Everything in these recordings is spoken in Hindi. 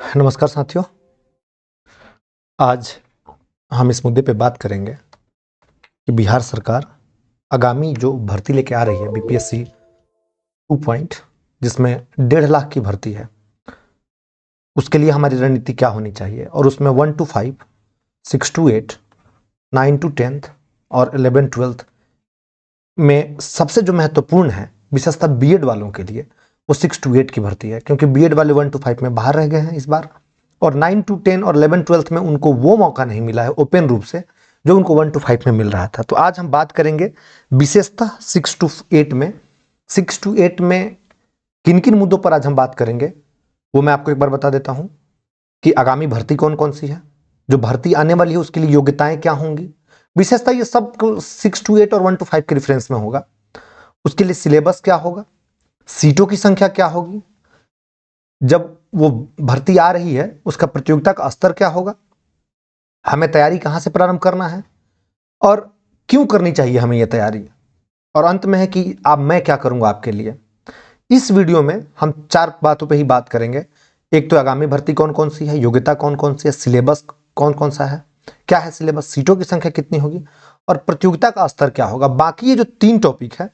नमस्कार साथियों। आज हम इस मुद्दे पे बात करेंगे कि बिहार सरकार आगामी जो भर्ती लेके आ रही है बीपीएससी 2 जिसमें 1.5 लाख की भर्ती है, उसके लिए हमारी रणनीति क्या होनी चाहिए और उसमें 1 to 5, 6 to 8, 9 to 10 और 11-12 में सबसे जो महत्वपूर्ण है विशेषतः बीएड वालों के लिए वो 6 to 8 की भर्ती है, क्योंकि बीएड वाले 1 to 5 में बाहर रह गए हैं इस बार, और 9 to 10 और 11-12 में उनको वो मौका नहीं मिला है ओपन रूप से जो उनको 1 to 5 में मिल रहा था। तो आज हम बात करेंगे विशेषतः 6 to 8 में। 6 to 8 में किन किन मुद्दों पर आज हम बात करेंगे वो मैं आपको एक बार बता देता हूं कि आगामी भर्ती कौन कौन सी है, जो भर्ती आने वाली है उसके लिए योग्यताएं क्या होंगी। विशेषतः ये सब 6 to 8 और 1 to 5 के रेफरेंस में होगा। उसके लिए सिलेबस क्या होगा, सीटों की संख्या क्या होगी, जब वो भर्ती आ रही है उसका प्रतियोगिता का स्तर क्या होगा, हमें तैयारी कहां से प्रारंभ करना है और क्यों करनी चाहिए हमें यह तैयारी, और अंत में है कि मैं क्या करूंगा आपके लिए। इस वीडियो में हम 4 बातों पे ही बात करेंगे। एक तो आगामी भर्ती कौन कौन सी है, योग्यता कौन कौन सी है, सिलेबस कौन कौन सा है, क्या है सिलेबस, सीटों की संख्या कितनी होगी और प्रतियोगिता का स्तर क्या होगा। बाकी ये जो 3 टॉपिक है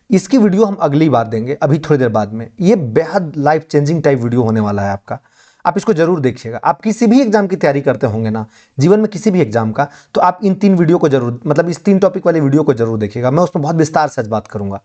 इसकी वीडियो हम अगली बार देंगे, अभी थोड़ी देर बाद में। ये बेहद लाइफ चेंजिंग टाइप वीडियो होने वाला है आपका, आप इसको जरूर देखिएगा। आप किसी भी एग्जाम की तैयारी करते होंगे ना, जीवन में किसी भी एग्जाम का, तो आप इन 3 वीडियो को जरूर, मतलब इस 3 टॉपिक वाले वीडियो को जरूर देखिएगा। मैं उसमें बहुत विस्तार से आज बात करूंगा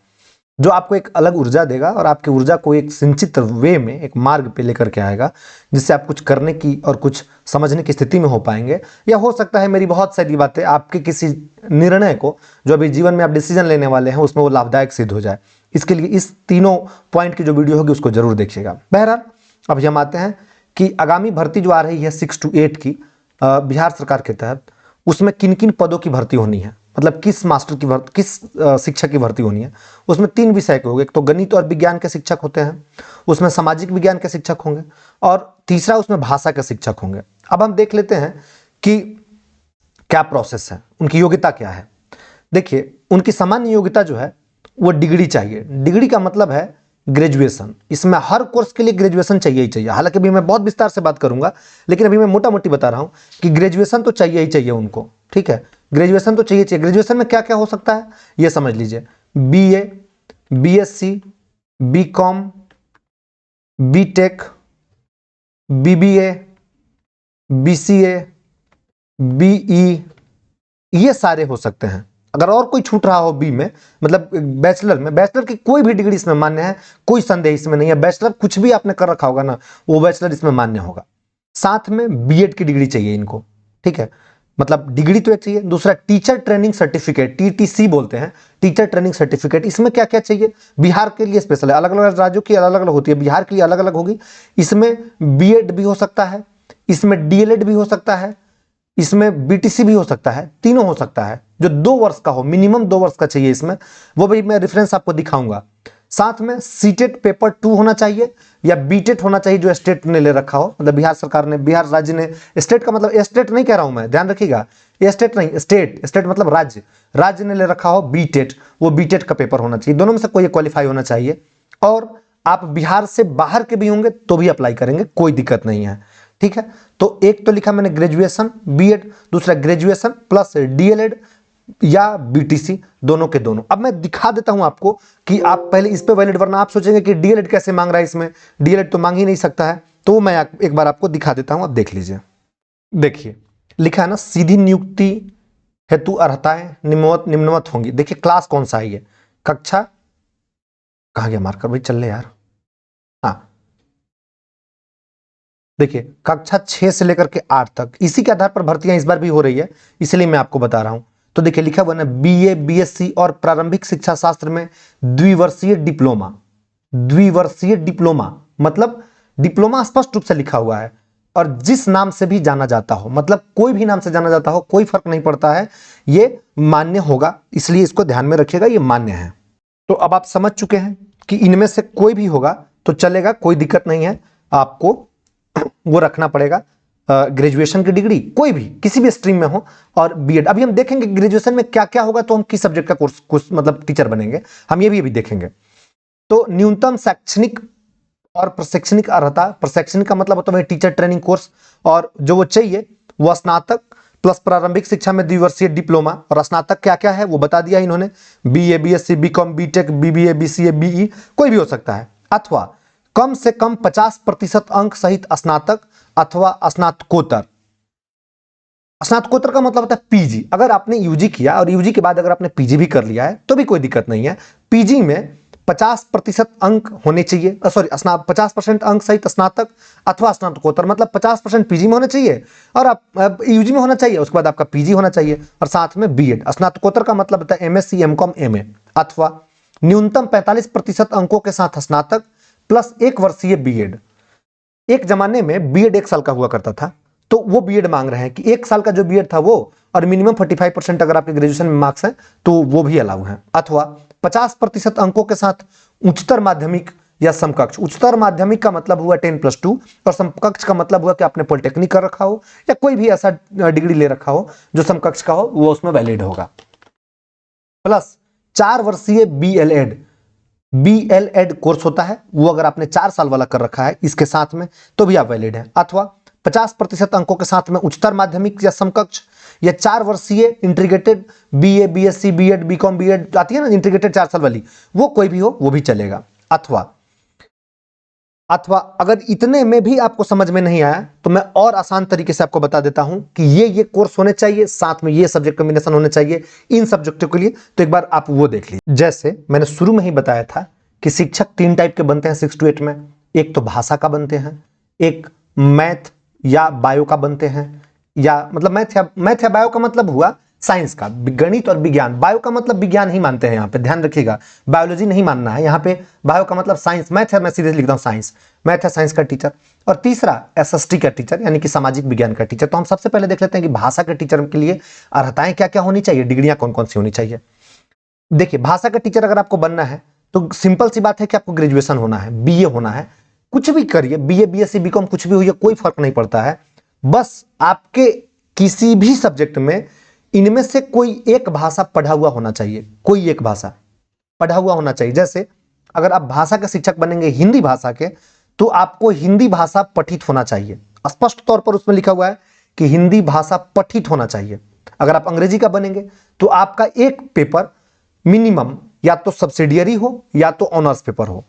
जो आपको एक अलग ऊर्जा देगा और आपकी ऊर्जा को एक संचित वे में, एक मार्ग पे लेकर के आएगा, जिससे आप कुछ करने की और कुछ समझने की स्थिति में हो पाएंगे। या हो सकता है मेरी बहुत सारी बातें आपके किसी निर्णय को, जो अभी जीवन में आप डिसीजन लेने वाले हैं, उसमें वो लाभदायक सिद्ध हो जाए। इसके लिए इस तीनों पॉइंट की जो वीडियो होगी उसको जरूर देखिएगा। बहरहाल अब हम आते हैं कि आगामी भर्ती जो आ रही है 6 to 8 की बिहार सरकार के तहत, उसमें किन किन पदों की भर्ती होनी है, मतलब किस मास्टर की भर्ती, किस शिक्षक की भर्ती होनी है। उसमें 3 विषय के होंगे, एक तो गणित और विज्ञान के शिक्षक होते हैं, उसमें सामाजिक विज्ञान के शिक्षक होंगे और तीसरा उसमें भाषा के शिक्षक होंगे। अब हम देख लेते हैं कि क्या प्रोसेस है, उनकी योग्यता क्या है। देखिए, उनकी सामान्य योग्यता जो है वो डिग्री चाहिए। डिग्री का मतलब है ग्रेजुएशन। इसमें हर कोर्स के लिए ग्रेजुएशन चाहिए ही चाहिए। हालांकि अभी मैं बहुत विस्तार से बात करूंगा, लेकिन अभी मैं मोटा मोटी बता रहा हूं कि ग्रेजुएशन तो चाहिए ही चाहिए उनको। ठीक है, ग्रेजुएशन तो चाहिए चाहिए। ग्रेजुएशन में क्या क्या हो सकता है ये समझ लीजिए। BA, BSc, BCom, BTech, BBA, BCA, BE, ये सारे हो सकते हैं। अगर और कोई छूट रहा हो बी में, मतलब बैचलर में, बैचलर की कोई भी डिग्री इसमें मान्य है, कोई संदेह इसमें नहीं है। बैचलर कुछ भी आपने कर रखा होगा ना, वो बैचलर इसमें मान्य होगा। साथ में बीएड की डिग्री चाहिए इनको। ठीक है, मतलब डिग्री तो एक चाहिए। दूसरा टीचर ट्रेनिंग सर्टिफिकेट, टीटीसी बोलते हैं, टीचर ट्रेनिंग सर्टिफिकेट। इसमें क्या क्या चाहिए, बिहार के लिए स्पेशल है, अलग अलग राज्यों की अलग अलग होती है, बिहार के लिए अलग अलग होगी। इसमें बीएड भी हो सकता है, इसमें डीएलएड भी हो सकता है, इसमें बीटीसी भी हो सकता है, तीनों हो सकता है। जो 2 वर्ष का हो, मिनिमम 2 वर्ष का चाहिए इसमें, वो भी मैं रेफरेंस आपको दिखाऊंगा। साथ में सीटेट पेपर 2 होना चाहिए या बीटेट होना चाहिए, जो स्टेट ने ले रखा हो, मतलब बिहार सरकार ने, बिहार राज्य ने। स्टेट का मतलब स्टेट नहीं कह रहा हूं मैं, ध्यान रखिएगा, स्टेट नहीं, स्टेट, स्टेट मतलब राज्य, राज्य ने ले रखा हो बीटेट, वो बीटेट का पेपर होना चाहिए। दोनों में से कोई क्वालिफाई होना चाहिए। और आप बिहार से बाहर के भी होंगे तो भी अप्लाई करेंगे, कोई दिक्कत नहीं है। ठीक है, तो एक तो लिखा मैंने ग्रेजुएशन बीएड, दूसरा ग्रेजुएशन प्लस डीएलएड या बीटीसी, दोनों के दोनों। अब मैं दिखा देता हूं आपको कि आप पहले इस पे वैलिड, वरना आप सोचेंगे कि डीएलएड कैसे मांग रहा है, इसमें डीएलएड तो मांग ही नहीं सकता है। तो मैं एक बार आपको दिखा देता हूं, आप देख लीजिए। देखिए लिखा है ना, सीधी नियुक्ति हेतु अर्हताएं निम्नवत होंगी। देखिए क्लास कौन सा है ये, कक्षा, कहां गया मार्कर भाई, चल ले यार। हाँ, देखिए कक्षा 6 से लेकर के 8 तक, इसी के आधार पर भर्तियां इस बार भी हो रही है, इसलिए मैं आपको बता रहा हूं। तो देखिए लिखा हुआ ना, बीए, बीएससी और प्रारंभिक शिक्षा शास्त्र में द्विवर्षीय डिप्लोमा। द्विवर्षीय डिप्लोमा मतलब डिप्लोमा स्पष्ट रूप से लिखा हुआ है, और जिस नाम से भी जाना जाता हो, मतलब कोई भी नाम से जाना जाता हो, कोई फर्क नहीं पड़ता है, ये मान्य होगा। इसलिए इसको ध्यान में रखिएगा, ये मान्य है। तो अब आप समझ चुके हैं कि इनमें से कोई भी होगा तो चलेगा, कोई दिक्कत नहीं है। आपको वो रखना पड़ेगा ग्रेजुएशन की डिग्री, कोई भी किसी भी स्ट्रीम में हो, और बीएड। अभी हम देखेंगे ग्रेजुएशन में क्या क्या होगा, तो हम किस सब्जेक्ट का कोर्स मतलब टीचर बनेंगे, हम ये भी अभी देखेंगे। तो न्यूनतम शैक्षणिक और प्रशैक्षणिक अर्हता, प्रशैक्षणिक का मतलब होता है टीचर ट्रेनिंग कोर्स, और जो वो चाहिए वो स्नातक प्लस प्रारंभिक शिक्षा में द्विवर्षीय डिप्लोमा, और स्नातक क्या क्या है वो बता दिया इन्होंने, BA, BSc, BCom, BTech, BBA, BCA, BE, कोई भी हो सकता है, अथवा कम से कम 50% अंक सहित स्नातक अथवा स्नातकोत्तर। स्नातकोत्तर का मतलब होता है पीजी। अगर आपने यूजी किया और यूजी के बाद अगर आपने पीजी भी कर लिया है तो भी कोई दिक्कत नहीं है। पीजी में 50% अंक होने चाहिए, सॉरी 50% अंक सहित स्नातक अथवा स्नातकोत्तर, मतलब 50% पीजी में होना चाहिए और आप यूजी में होना चाहिए, उसके बाद आपका पीजी होना चाहिए और साथ में बीएड। स्नातकोत्तर का मतलब होता है एमएससी, एमकॉम, एमए, अथवा न्यूनतम 45% अंकों के साथ स्नातक प्लस 1 वर्षीय बीएड। एक जमाने में बीएड 1 साल का हुआ करता था, तो वो बीएड मांग रहे हैं कि 1 साल का जो बीएड था वो, और मिनिमम 45% अगर आपके ग्रेजुएशन में मार्क्स हैं तो वो भी अलाउ है, अथवा 50% अंकों के साथ उच्चतर माध्यमिक या समकक्ष। उच्चतर माध्यमिक का मतलब हुआ 10+2 और समकक्ष का मतलब हुआ कि आपने पॉलिटेक्निक कर रखा हो या कोई भी ऐसा डिग्री ले रखा हो जो समकक्ष का हो, वो उसमें वैलिड होगा। प्लस 4 वर्षीय बीएलएड कोर्स होता है, वो अगर आपने 4 साल वाला कर रखा है इसके साथ में तो भी आप वैलिड है, अथवा 50% अंकों के साथ में उच्चतर माध्यमिक या समकक्ष, या 4 वर्षीय integrated BA, BSc, BEd, BCom, BEd आती है ना इंटीग्रेटेड 4 साल वाली, वो कोई भी हो वो भी चलेगा। अथवा अगर इतने में भी आपको समझ में नहीं आया तो मैं और आसान तरीके से आपको बता देता हूं कि ये कोर्स होने चाहिए, साथ में ये सब्जेक्ट कॉम्बिनेशन होने चाहिए इन सब्जेक्टों के लिए, तो एक बार आप वो देख लीजिए। जैसे मैंने शुरू में ही बताया था कि शिक्षक 3 टाइप के बनते हैं 6 to 8 में, एक तो भाषा का बनते हैं, एक मैथ या बायो का बनते हैं, या मतलब मैथ या बायो का मतलब हुआ साइंस का, गणित और विज्ञान। बायो का मतलब विज्ञान ही मानते हैं यहाँ पे, ध्यान रखिएगा, बायोलॉजी नहीं मानना है यहाँ पे। बायो का मतलब साइंस, मैथ है, मैं सीधे लिखता हूँ साइंस, मैथ है साइंस का टीचर। और तीसरा एसएसटी का टीचर यानी कि सामाजिक विज्ञान का टीचर। तो हम सबसे पहले देख लेते हैं कि भाषा के टीचर के लिए अर्हताएं क्या क्या होनी चाहिए, डिग्रियां कौन कौन सी होनी चाहिए। देखिए, भाषा का टीचर अगर आपको बनना है तो सिंपल सी बात है कि आपको ग्रेजुएशन होना है, बीए होना है, कुछ भी करिए, बीए, बीएससी, बीकॉम कुछ भी हुई, कोई फर्क नहीं पड़ता है, बस आपके किसी भी सब्जेक्ट में इनमें से कोई एक भाषा पढ़ा हुआ होना चाहिए, कोई एक भाषा पढ़ा हुआ होना चाहिए। जैसे अगर आप भाषा के शिक्षक बनेंगे हिंदी भाषा के, तो आपको हिंदी भाषा पठित होना चाहिए, स्पष्ट तौर पर उसमें लिखा हुआ है कि हिंदी भाषा पठित होना चाहिए। अगर आप अंग्रेजी का बनेंगे तो आपका एक पेपर मिनिमम या तो सब्सिडियरी हो या तो ऑनर्स पेपर हो,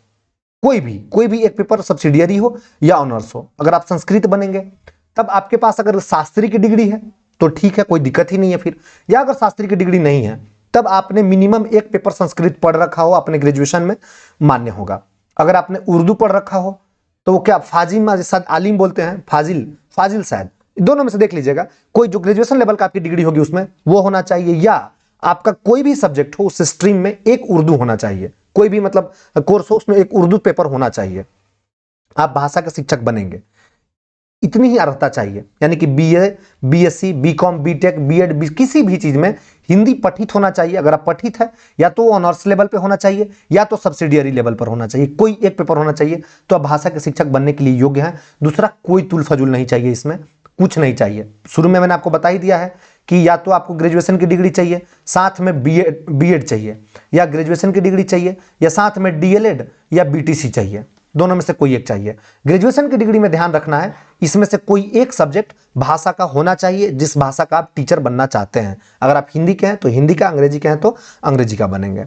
कोई भी एक पेपर सब्सिडियरी हो या ऑनर्स हो। अगर आप संस्कृत बनेंगे तब आपके पास अगर शास्त्री की डिग्री है तो ठीक है, कोई दिक्कत ही नहीं है फिर, या अगर शास्त्री की डिग्री नहीं है तब आपने मिनिमम एक पेपर संस्कृत पढ़ रखा हो अपने ग्रेजुएशन में, मान्य होगा। अगर आपने उर्दू पढ़ रखा हो तो वो क्या फाजिल आलिम बोलते हैं, फाजिल शायद, दोनों में से देख लीजिएगा, कोई जो ग्रेजुएशन लेवल का आपकी डिग्री होगी उसमें वो होना चाहिए, या आपका कोई भी सब्जेक्ट हो उस स्ट्रीम में एक उर्दू होना चाहिए, कोई भी मतलब कोर्स हो उसमें एक उर्दू पेपर होना चाहिए, आप भाषा के शिक्षक बनेंगे। इतनी ही अर्हता चाहिए, यानी कि BA, BSc, BCom, BTech, BEd, किसी भी चीज में हिंदी पठित होना चाहिए। अगर आप पठित है या तो ऑनर्स लेवल पे होना चाहिए या तो सब्सिडियरी लेवल पर होना चाहिए, कोई एक पेपर होना चाहिए, तो आप भाषा के शिक्षक बनने के लिए योग्य हैं। दूसरा, कोई तुल फजुल नहीं चाहिए, इसमें कुछ नहीं चाहिए। शुरू में मैंने आपको बता ही दिया है कि या तो आपको ग्रेजुएशन की डिग्री चाहिए, साथ में बीएड चाहिए, या ग्रेजुएशन की डिग्री चाहिए, या साथ में डीएलएड या बीटीसी चाहिए, दोनों में से कोई एक चाहिए। ग्रेजुएशन की डिग्री में ध्यान रखना है, इसमें से कोई एक सब्जेक्ट भाषा का होना चाहिए जिस भाषा का आप टीचर बनना चाहते हैं। अगर आप हिंदी के हैं तो हिंदी का, अंग्रेजी के हैं तो अंग्रेजी का बनेंगे।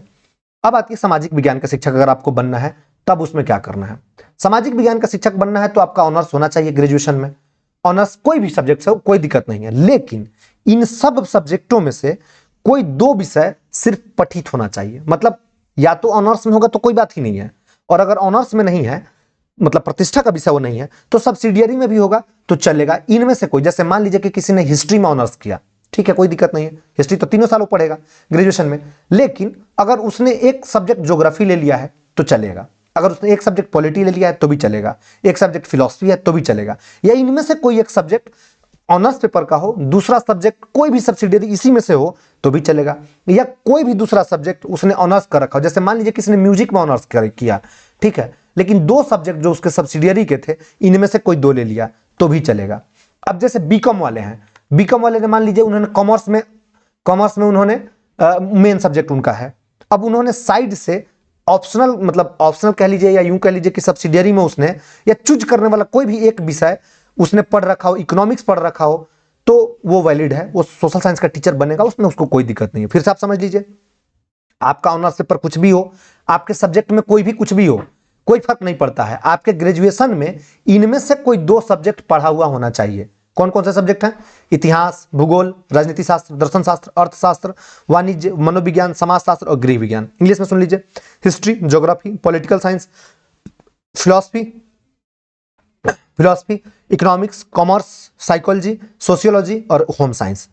अब आती है सामाजिक विज्ञान का शिक्षक अगर आपको बनना है तब उसमें क्या करना है। सामाजिक विज्ञान का शिक्षक बनना है तो आपका ऑनर्स होना चाहिए ग्रेजुएशन में, ऑनर्स कोई भी सब्जेक्ट से हो, कोई दिक्कत नहीं है, लेकिन इन सब सब्जेक्टों में से कोई 2 विषय सिर्फ पठित होना चाहिए। मतलब या तो ऑनर्स में होगा तो कोई बात ही नहीं है, और अगर ऑनर्स में नहीं है, मतलब प्रतिष्ठा का विषय वो नहीं है, तो सब्सिडियरी में भी होगा तो चलेगा। इनमें से कोई, जैसे मान लीजिए कि किसी ने हिस्ट्री में ऑनर्स किया, ठीक है, कोई दिक्कत नहीं है, हिस्ट्री तो 3 साल वो पढ़ेगा ग्रेजुएशन में, लेकिन अगर उसने एक सब्जेक्ट ज्योग्राफी ले लिया है तो चलेगा, अगर उसने एक सब्जेक्ट पॉलिटी ले लिया है तो भी चलेगा, एक सब्जेक्ट फिलॉसफी है तो भी चलेगा, या इनमें से कोई एक सब्जेक्ट ऑनर्स पेपर का हो, दूसरा सब्जेक्ट कोई भी सब्सिडियरी इसी में से हो तो भी चलेगा, या कोई भी दूसरा सब्जेक्ट उसने ऑनर्स कर रखा हो। जैसे मान लीजिए किसी ने म्यूजिक में ऑनर्स किया, ठीक है, लेकिन 2 सब्जेक्ट जो उसके सब्सिडियरी के थे इनमें से कोई 2 ले लिया तो भी चलेगा। अब जैसे बीकॉम वाले हैं, बीकॉम वाले ने मान लीजिए उन्होंने कॉमर्स में उन्होंने मेन सब्जेक्ट उनका है, अब उन्होंने साइड से ऑप्शनल, मतलब ऑप्शनल कह लीजिए या यूं कह लीजिए कि सब्सिडियरी में उसने या चूज करने वाला कोई भी एक विषय उसने पढ़ रखा हो, इकोनॉमिक्स पढ़ रखा हो, तो वो वैलिड है, वो सोशल साइंस का टीचर बनेगा, उसमें उसको कोई दिक्कत नहीं है। फिर से आप समझ लीजिए, आपका ऑनर्स पेपर कुछ भी हो, आपके सब्जेक्ट में कोई भी कुछ भी हो, कोई फर्क नहीं पड़ता है, आपके ग्रेजुएशन में इनमें से कोई 2 सब्जेक्ट पढ़ा हुआ होना चाहिए। कौन कौन से सब्जेक्ट हैं? इतिहास, भूगोल, राजनीति शास्त्र, दर्शन शास्त्र, अर्थशास्त्र, वाणिज्य, मनोविज्ञान, समाजशास्त्र और गृह विज्ञान। इंग्लिश में सुन लीजिए, history, geography, political science, philosophy, economics, commerce, psychology, sociology और होम साइंस।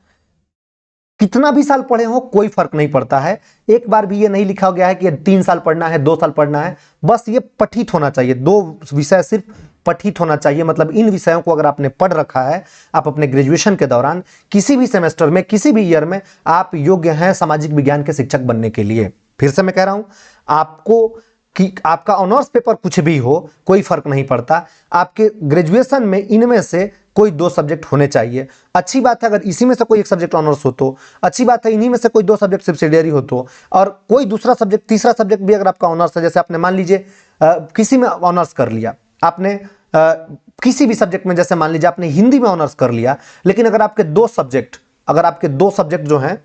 कितना भी साल पढ़े हो कोई फर्क नहीं पड़ता है। एक बार भी ये नहीं लिखा गया है कि 3 साल पढ़ना है, 2 साल पढ़ना है, बस ये पठित होना चाहिए। 2 विषय सिर्फ पठित होना चाहिए, मतलब इन विषयों को अगर आपने पढ़ रखा है, आप अपने ग्रेजुएशन के दौरान किसी भी सेमेस्टर में, किसी भी ईयर में आप योग्य हैं सामाजिक विज्ञान के शिक्षक बनने के लिए। फिर से मैं कह रहा हूं आपको कि आपका ऑनर्स पेपर कुछ भी हो कोई फर्क नहीं पड़ता, आपके ग्रेजुएशन में इनमें से कोई 2 सब्जेक्ट होने चाहिए। अच्छी बात है अगर इसी में से कोई एक सब्जेक्ट ऑनर्स हो तो, अच्छी बात है इन्हीं में से कोई 2 सब्जेक्ट सब्सिडियरी हो तो, और कोई दूसरा सब्जेक्ट, तीसरा सब्जेक्ट भी अगर आपका ऑनर्स है, जैसे आपने मान लीजिए किसी में ऑनर्स कर लिया आपने, किसी भी सब्जेक्ट में, जैसे मान लीजिए आपने हिंदी में ऑनर्स कर लिया, लेकिन अगर आपके 2 सब्जेक्ट जो हैं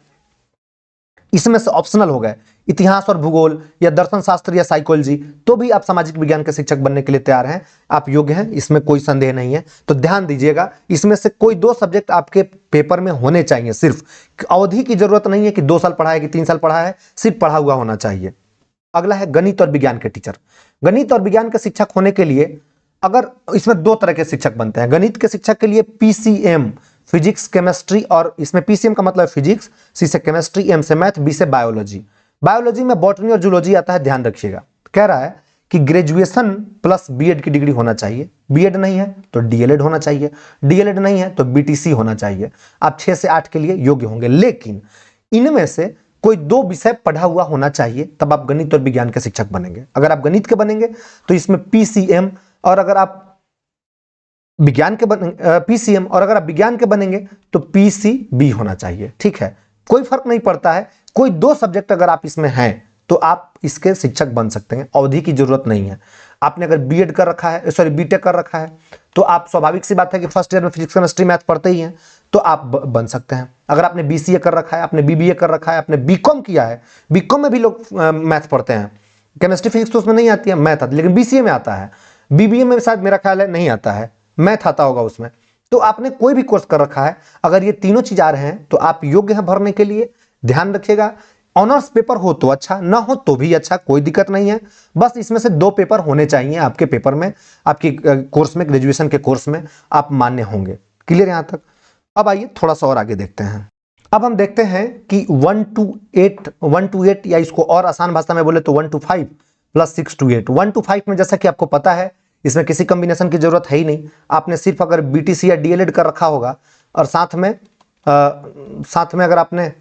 इसमें से ऑप्शनल हो गए, इतिहास और भूगोल या दर्शन शास्त्र या साइकोलॉजी, तो भी आप सामाजिक विज्ञान के शिक्षक बनने के लिए तैयार हैं, आप योग्य हैं, इसमें कोई संदेह नहीं है। तो ध्यान दीजिएगा, इसमें से कोई 2 सब्जेक्ट आपके पेपर में होने चाहिए। सिर्फ अवधि की जरूरत नहीं है कि 2 साल पढ़ा है कि 3 साल पढ़ा है, सिर्फ पढ़ा हुआ होना चाहिए। अगला है गणित और विज्ञान के टीचर। गणित और विज्ञान के शिक्षक होने के लिए अगर इसमें 2 तरह के शिक्षक बनते हैं। गणित के शिक्षक के लिए पीसीएम, फिजिक्स, केमिस्ट्री, और इसमें पीसीएम का मतलब फिजिक्स, सी से केमिस्ट्री, एम से मैथ, बी से बायोलॉजी। बायोलॉजी में बॉटनी और जूलॉजी आता है, ध्यान रखिएगा। कह रहा है कि ग्रेजुएशन प्लस बीएड की डिग्री होना चाहिए, बीएड नहीं है तो डीएलएड होना चाहिए, डीएलएड नहीं है तो बीटीसी होना चाहिए। आप 6 से 8 के लिए योग्य होंगे, लेकिन इनमें से कोई 2 विषय पढ़ा हुआ होना चाहिए, तब आप गणित और विज्ञान के शिक्षक बनेंगे। अगर आप गणित के बनेंगे तो इसमें पीसीएम, और अगर आप विज्ञान के पीसीएम, और अगर आप विज्ञान के बनेंगे तो पीसीबी होना चाहिए। ठीक है, कोई फर्क नहीं पड़ता है, कोई 2 सब्जेक्ट अगर आप इसमें हैं तो आप इसके शिक्षक बन सकते हैं, अवधि की जरूरत नहीं है। आपने अगर बीएड कर रखा है, सॉरी बीटेक कर रखा है, तो आप स्वाभाविक सी बात है कि फर्स्ट ईयर में फिजिक्स, केमिस्ट्री, मैथ पढ़ते ही हैं, तो आप बन सकते हैं। अगर आपने बीसीए कर रखा है, आपने बीबीए कर रखा है, आपने बीकॉम किया है, बीकॉम में भी लोग मैथ पढ़ते हैं, केमिस्ट्री फिजिक्स तो उसमें नहीं आती है, मैथ आती है, लेकिन बीसीए में आता है, बीबीए में शायद मेरा ख्याल है नहीं आता है, मैथ आता होगा उसमें। तो आपने कोई भी कोर्स कर रखा है, अगर ये तीनों चीज आ रहे हैं तो आप योग्य हैं भरने के लिए। ध्यान रखिएगा, ऑनर्स पेपर हो तो अच्छा, ना हो तो भी अच्छा, कोई दिक्कत नहीं है। बस इसमें से 2 पेपर होने चाहिए आपके पेपर में, आपकी कोर्स में, ग्रेजुएशन के कोर्स में आप मान्य होंगे। क्लियर यहां तक? अब आइए थोड़ा सा और आगे देखते हैं। अब हम देखते हैं कि 1 to 8, या इसको और आसान भाषा में बोले तो 1 to 5 प्लस 6 to 8। 1 to 5 में जैसा कि आपको पता है इसमें किसी कॉम्बिनेशन की जरूरत है ही नहीं। आपने सिर्फ अगर बीटीसी या डीएलएड कर रखा होगा और साथ में अगर आपने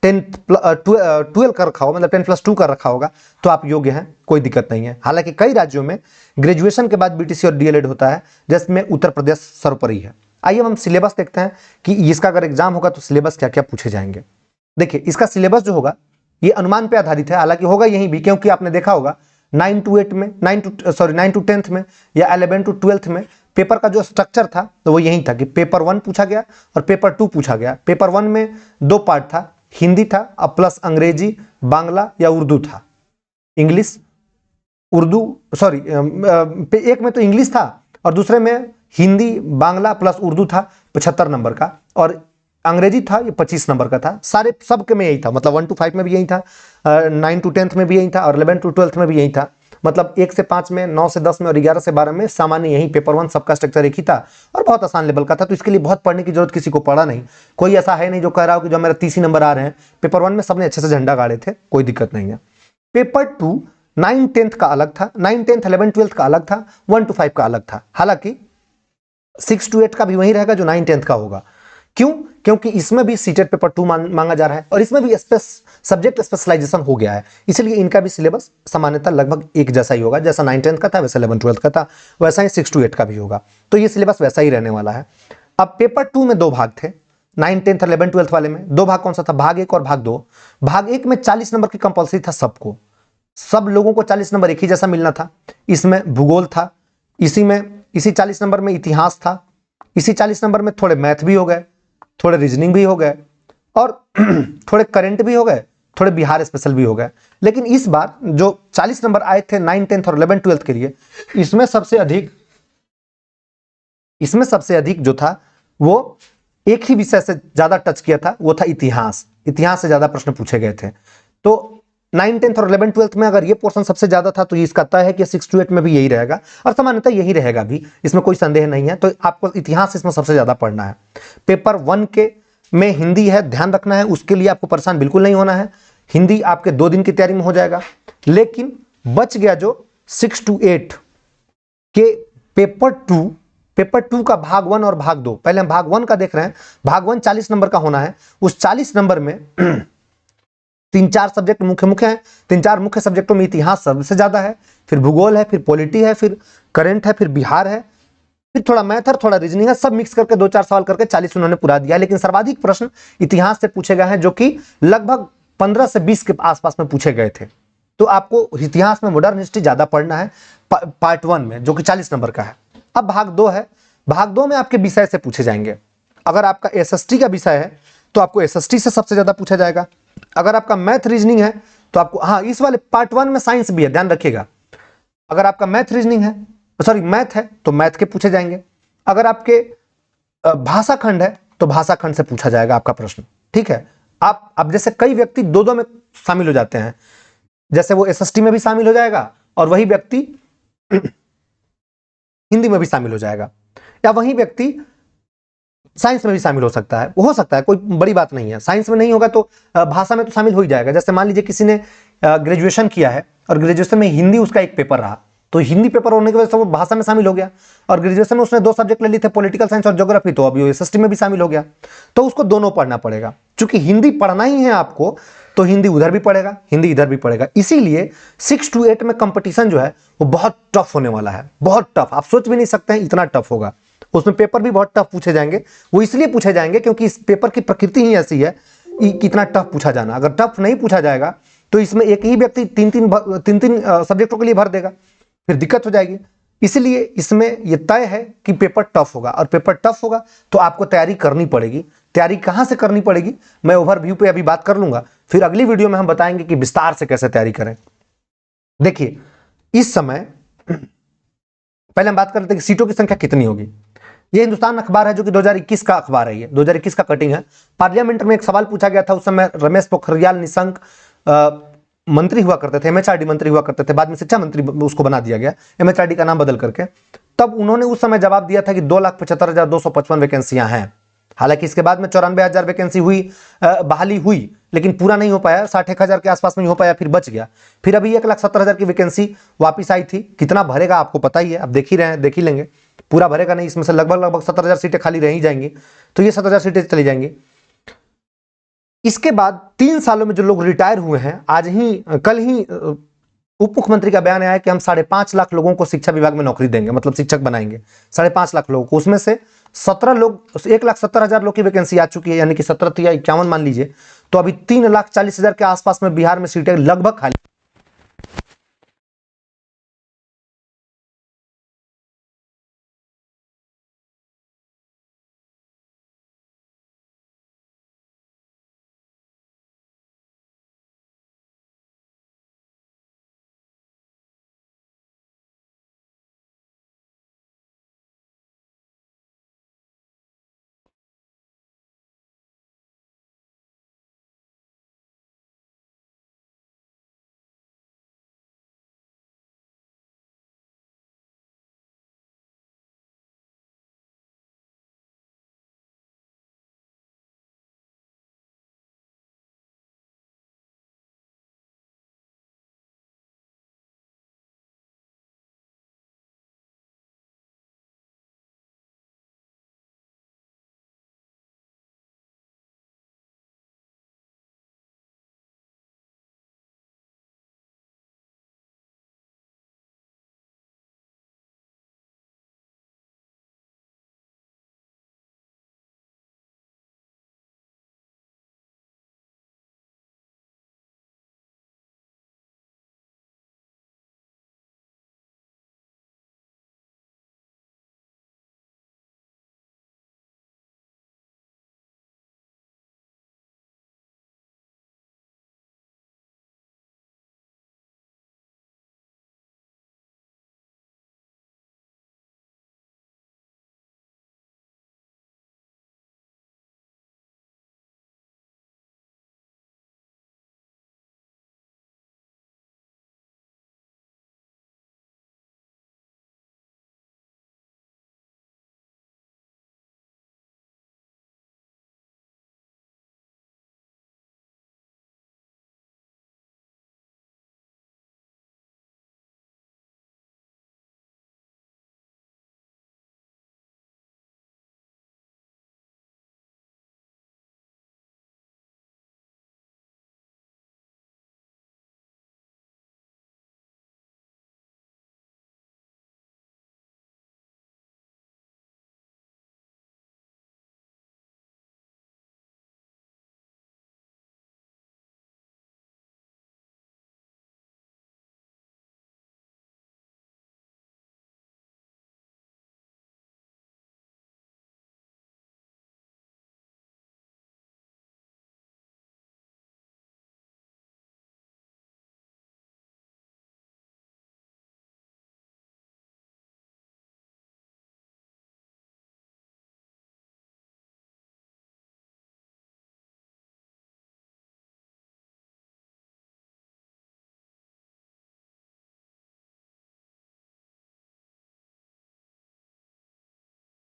12 कर रखा होगा, मतलब 10+2 कर रखा होगा, तो आप योग्य हैं, कोई दिक्कत नहीं है। हालांकि कई राज्यों में ग्रेजुएशन के बाद बीटीसी और डीएलएड होता है, जिसमें उत्तर प्रदेश सर्वोपरि है। आइए हम सिलेबस देखते हैं कि इसका अगर एग्जाम होगा तो सिलेबस क्या क्या पूछे जाएंगे। देखिए, इसका सिलेबस जो होगा ये अनुमान पे आधारित है, हालांकि होगा यही भी, क्योंकि आपने देखा होगा 9 to 10th में या 11 to 12th में पेपर का जो स्ट्रक्चर था तो वो यही था कि पेपर 1 पूछा गया और पेपर 2 पूछा गया। पेपर 1 में 2 पार्ट था, हिंदी था और प्लस अंग्रेजी, बांग्ला या उर्दू था। इंग्लिश, उर्दू, सॉरी, एक में तो इंग्लिश था और दूसरे में हिंदी, बांग्ला प्लस उर्दू था 75 नंबर का, और अंग्रेजी था ये 25 नंबर का था। सारे सबके में यही था, मतलब 1 to 5 में भी यही था, 9 to 10th में भी यही था और 11 to 12th में भी यही था। मतलब 1 से 5 में, 9 से 10 में और 11 से 12 में सामान्य यही पेपर 1 सबका स्ट्रक्चर एक ही था और बहुत आसान लेवल का था। तो इसके लिए बहुत पढ़ने की जरूरत किसी को पड़ा नहीं। कोई ऐसा है नहीं जो कह रहा हो कि जो मेरा 30 ही नंबर आ रहे हैं। पेपर 1 में सबने अच्छे से झंडा गाड़े थे, कोई दिक्कत नहीं है। पेपर 2 9 10th का अलग था, 9 10th 11 12th का अलग था, 1 to 5 का अलग था। हालांकि 6 to 8 का भी वही रहेगा जो 9 10th का होगा। क्यों? क्योंकि इसमें भी सीटेट पेपर 2 मांगा जा रहा है और इसमें भी सब्जेक्ट स्पेशलाइजेशन हो गया है, इसलिए इनका भी सिलेबस सामान्यतः लगभग एक जैसा ही होगा। जैसा 9 10th का था वैसा 11 12th का था, वैसा ही 6 to 8 का भी होगा। तो ये सिलेबस वैसा ही रहने वाला है। अब पेपर 2 में 2 भाग थे, 9 10th 11 12th वाले में 2 भाग। कौन सा था? भाग 1 और भाग 2। भाग 1 में 40 नंबर की कंपल्सरी था सबको, सब लोगों को 40 नंबर एक ही जैसा मिलना था। इसमें भूगोल था, इसी 40 नंबर में इतिहास था, इसी 40 नंबर में थोड़े मैथ भी हो गए, थोड़े रीजनिंग भी हो गए और थोड़े करंट भी हो गए, थोड़े बिहार स्पेशल भी हो गए। लेकिन इस बार जो 40 नंबर आए थे 9, 10 और 11, 12 के लिए, इसमें सबसे अधिक जो था वो एक ही विषय से ज्यादा टच किया था, वो था इतिहास। इतिहास से ज्यादा प्रश्न पूछे गए थे। तो 9, 10 और 11, 12 में अगर ये पोर्शन सबसे ज्यादा था तो इसका तय है कि 6 to 8 में भी यही रहेगा और सामान्यतः यही रहेगा भी, इसमें कोई संदेह नहीं है। तो आपको इतिहास इसमें सबसे ज्यादा पढ़ना है। पेपर 1 के में हिंदी है, ध्यान रखना है, उसके लिए आपको परेशान बिल्कुल नहीं होना है। हिंदी आपके 2 दिन की तैयारी में हो जाएगा। लेकिन बच गया जो 6 to 8 के पेपर 2 का भाग 1 और भाग 2। पहले हम भाग 1 का देख रहे हैं। भाग 1 40 नंबर का होना है। उस 40 नंबर में 3-4 सब्जेक्ट मुख्य हैं। 3-4 मुख्य सब्जेक्टों में इतिहास सबसे ज्यादा है, फिर भूगोल है, फिर पॉलिटी है, फिर करंट है, फिर बिहार है, फिर थोड़ा मैथ और थोड़ा रीजनिंग है। सब मिक्स करके 2-4 सवाल करके 40 उन्होंने पूरा दिया। लेकिन सर्वाधिक प्रश्न इतिहास से पूछे गए हैं, जो कि लगभग 15 से 20 के आसपास में पूछे गए थे। तो आपको इतिहास में मॉडर्न हिस्ट्री ज्यादा पढ़ना है पार्ट 1 में, जो कि 40 नंबर का है। अब भाग 2 है। भाग 2 में आपके विषय से पूछे जाएंगे। अगर आपका एसएसटी का विषय है तो आपको एसएसटी से सबसे ज्यादा पूछा जाएगा। अगर आपका मैथ रीजनिंग है तो आपको, हाँ, इस वाले पार्ट 1 में साइंस भी है, ध्यान रखिएगा। अगर आपका मैथ रीजनिंग है, सॉरी मैथ है, तो मैथ के पूछे जाएंगे। अगर आपके भाषा खंड है तो भाषा खंड से पूछा जाएगा आपका प्रश्न। ठीक है। आप अब जैसे कई व्यक्ति दो दो में शामिल हो जाते हैं, जैसे वो एसएसटी में भी शामिल हो जाएगा और वही व्यक्ति हिंदी में भी शामिल हो जाएगा, या वही व्यक्ति साइंस में भी शामिल हो सकता है। हो सकता है, कोई बड़ी बात नहीं है। साइंस में नहीं होगा तो भाषा में तो शामिल हो ही जाएगा। जैसे मान लीजिए किसी ने ग्रेजुएशन किया है और ग्रेजुएशन में हिंदी उसका एक पेपर रहा, तो हिंदी पेपर होने की वजह से वो भाषा में शामिल हो गया। और ग्रेजुएशन में उसने 2 सब्जेक्ट ले लिए थे, पॉलिटिकल साइंस और ज्योग्राफी, तो अभी एसएसटी में भी शामिल हो गया। तो उसको दोनों पढ़ना पड़ेगा। चूंकि हिंदी पढ़ना ही है आपको, तो हिंदी उधर भी पड़ेगा, हिंदी इधर भी पड़ेगा। इसीलिए 6 to 8 में कंपटीशन जो है वो बहुत टफ होने वाला है, बहुत टफ। आप सोच भी नहीं सकते हैं इतना टफ होगा। उसमें पेपर भी बहुत टफ पूछे जाएंगे। वो इसलिए पूछे जाएंगे क्योंकि इस पेपर की प्रकृति ही ऐसी है कि कितना टफ पूछा जाना। अगर टफ नहीं पूछा जाएगा तो इसमें एक ही व्यक्ति तीन तीन सब्जेक्टों के लिए भर देगा, फिर दिक्कत हो जाएगी। इसलिए इसमें यह तय है कि पेपर टफ होगा, और पेपर टफ होगा तो आपको तैयारी करनी पड़ेगी। तैयारी कहां से करनी पड़ेगी मैं ओवरव्यू पे अभी बात कर लूंगा, फिर अगली वीडियो में हम बताएंगे कि विस्तार से कैसे तैयारी करें। देखिए, इस समय पहले हम बात कर लेते हैं कि सीटों की संख्या कितनी होगी। ये हिंदुस्तान अखबार है, जो कि 2021 का अखबार है। ये 2021 का कटिंग है। पार्लियामेंट में एक सवाल पूछा गया था, उस समय रमेश पोखरियाल निशंक मंत्री हुआ करते थे, एमएचआरडी मंत्री हुआ करते थे। बाद में शिक्षा मंत्री उसको बना दिया गया, एमएचआरडी का नाम बदल करके। तब उन्होंने उस समय जवाब दिया था कि 2,75,255 वैकेंसियां हैं। हालांकि इसके बाद में 94,000 वैकेंसी हुई, बहाली हुई, लेकिन पूरा नहीं हो पाया। 61,000 के आसपास में ही हो पाया, फिर बच गया। फिर अभी 1,70,000 की वैकेंसी वापिस आई थी। कितना भरेगा आपको पता ही है, अब देख ही रहे हैं, देख ही लेंगे। पूरा भरेगा नहीं, इसमें से लगभग 70,000 सीटें खाली रह ही जाएंगी। तो ये 70,000 सीटें चली जाएंगी। इसके बाद 3 सालों में जो लोग रिटायर हुए हैं, आज ही कल ही उप मुख्यमंत्री का बयान आया है कि हम 5.5 लाख लोगों को शिक्षा विभाग में नौकरी देंगे, मतलब शिक्षक बनाएंगे 5.5 लाख लोगों को। उसमें से 17 लोग, 1,70,000 लोग की वैकेंसी आ चुकी है, यानी कि 17 या 51 मान लीजिए। तो अभी 3,40,000 के आसपास में बिहार में सीटें लगभग खाली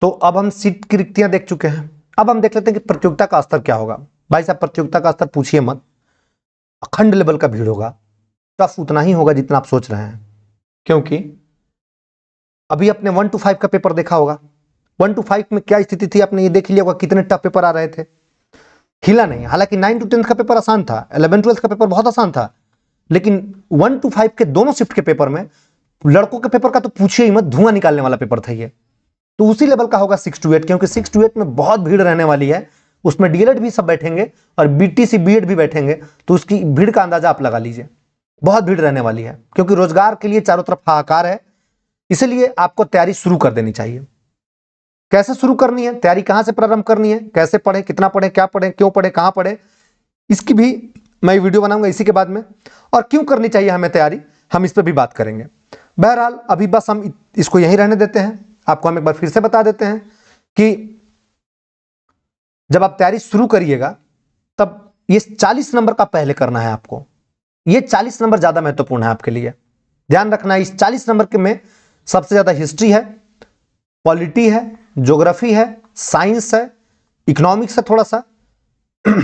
तो अब हम सीट की रिक्तियां देख चुके हैं, अब हम देख लेते हैं कि प्रतियोगिता का स्तर क्या होगा। भाई साहब प्रतियोगिता का स्तर पूछिए मत, अखंड लेवल का भीड़ होगा, टफ उतना ही होगा जितना आप सोच रहे हैं, क्योंकि अभी आपने 1 to 5 का पेपर देखा होगा। 1 to 5 में क्या स्थिति थी आपने ये देख लिया होगा, कितने टफ पेपर आ रहे थे, हिला नहीं। हालांकि 9 to 10 का पेपर आसान था, 11-12 का पेपर बहुत आसान था, लेकिन 1 to 5 के दोनों शिफ्ट के पेपर में, लड़कों के पेपर का तो पूछिए ही मत, धुआं निकालने वाला पेपर था ये। तो उसी लेवल का होगा 6 to 8, क्योंकि 6 to 8 में बहुत भीड़ रहने वाली है, उसमें डीएलएड भी सब बैठेंगे और बीटीसी बीएड भी बैठेंगे, तो उसकी भीड़ का अंदाजा आप लगा लीजिए, बहुत भीड़ रहने वाली है, क्योंकि रोजगार के लिए चारों तरफ हाहाकार है। इसलिए आपको तैयारी शुरू कर देनी चाहिए। कैसे शुरू करनी है, तैयारी कहां से प्रारंभ करनी है, कैसे पढ़े, कितना पढ़े, क्या पढ़े, क्यों पढ़े, कहां पढ़े, इसकी भी मैं वीडियो बनाऊंगा इसी के बाद में, और क्यों करनी चाहिए हमें तैयारी, हम इस पर भी बात करेंगे। बहरहाल अभी बस हम इसको यहीं रहने देते हैं। आपको हम एक बार फिर से बता देते हैं कि जब आप तैयारी शुरू करिएगा तब ये 40 नंबर का पहले करना है आपको, ये 40 नंबर ज्यादा महत्वपूर्ण है आपके लिए। ध्यान रखना, इस 40 नंबर के में सबसे ज्यादा हिस्ट्री है, पॉलिटी है, ज्योग्राफी है, साइंस है, इकोनॉमिक्स है, थोड़ा सा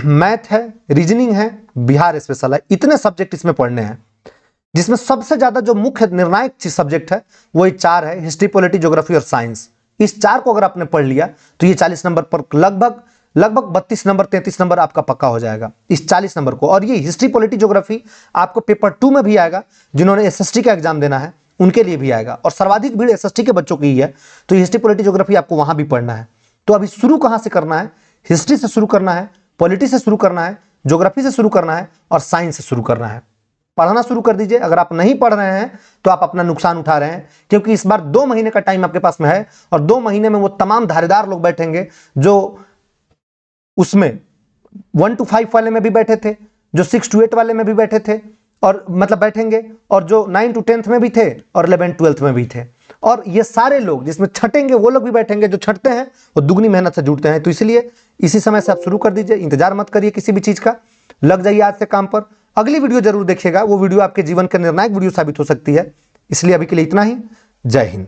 मैथ है, रीजनिंग है, बिहार स्पेशल है। इतने सब्जेक्ट इसमें पढ़ने हैं, जिसमें सबसे ज्यादा जो मुख्य निर्णायक सब्जेक्ट है वो ये 4 है, हिस्ट्री, पॉलिटी, ज्योग्राफी और साइंस। इस 4 को अगर आपने पढ़ लिया तो ये 40 नंबर पर लगभग 32 नंबर 33 नंबर आपका पक्का हो जाएगा इस 40 नंबर को। और ये हिस्ट्री, पॉलिटी, ज्योग्राफी आपको पेपर 2 में भी आएगा, जिन्होंने एसएसटी का एग्जाम देना है उनके लिए भी आएगा, और सर्वाधिक भीड़ एसएसटी के बच्चों की ही है, तो हिस्ट्री, पॉलिटी, ज्योग्राफी आपको वहां भी पढ़ना है। तो अभी शुरू कहां से करना है, हिस्ट्री से शुरू करना है, पॉलिटी से शुरू करना है, ज्योग्राफी से शुरू करना है और साइंस से शुरू करना है। पढ़ना शुरू कर दीजिए। अगर आप नहीं पढ़ रहे हैं तो आप अपना नुकसान उठा रहे हैं, क्योंकि इस बार 2 महीने का टाइम आपके पास में है, और 2 महीने में वो तमाम धारीदार लोग बैठेंगे जो उसमें 1 to 5 वाले में भी बैठे थे, जो 6 to 8 वाले में भी बैठे थे, और मतलब बैठेंगे, और जो 9 to 10th में भी थे और 11-12th में भी थे, और ये सारे लोग जिसमें छटेंगे वो लोग भी बैठेंगे। जो छटते हैं वो दुगनी मेहनत से जुटते हैं। तो इसलिए इसी समय से आप शुरू कर दीजिए, इंतजार मत करिए किसी भी चीज का, लग जाइए आज से काम पर। अगली वीडियो जरूर देखिएगा, वो वीडियो आपके जीवन के निर्णायक वीडियो साबित हो सकती है। इसलिए अभी के लिए इतना ही। जय हिंद।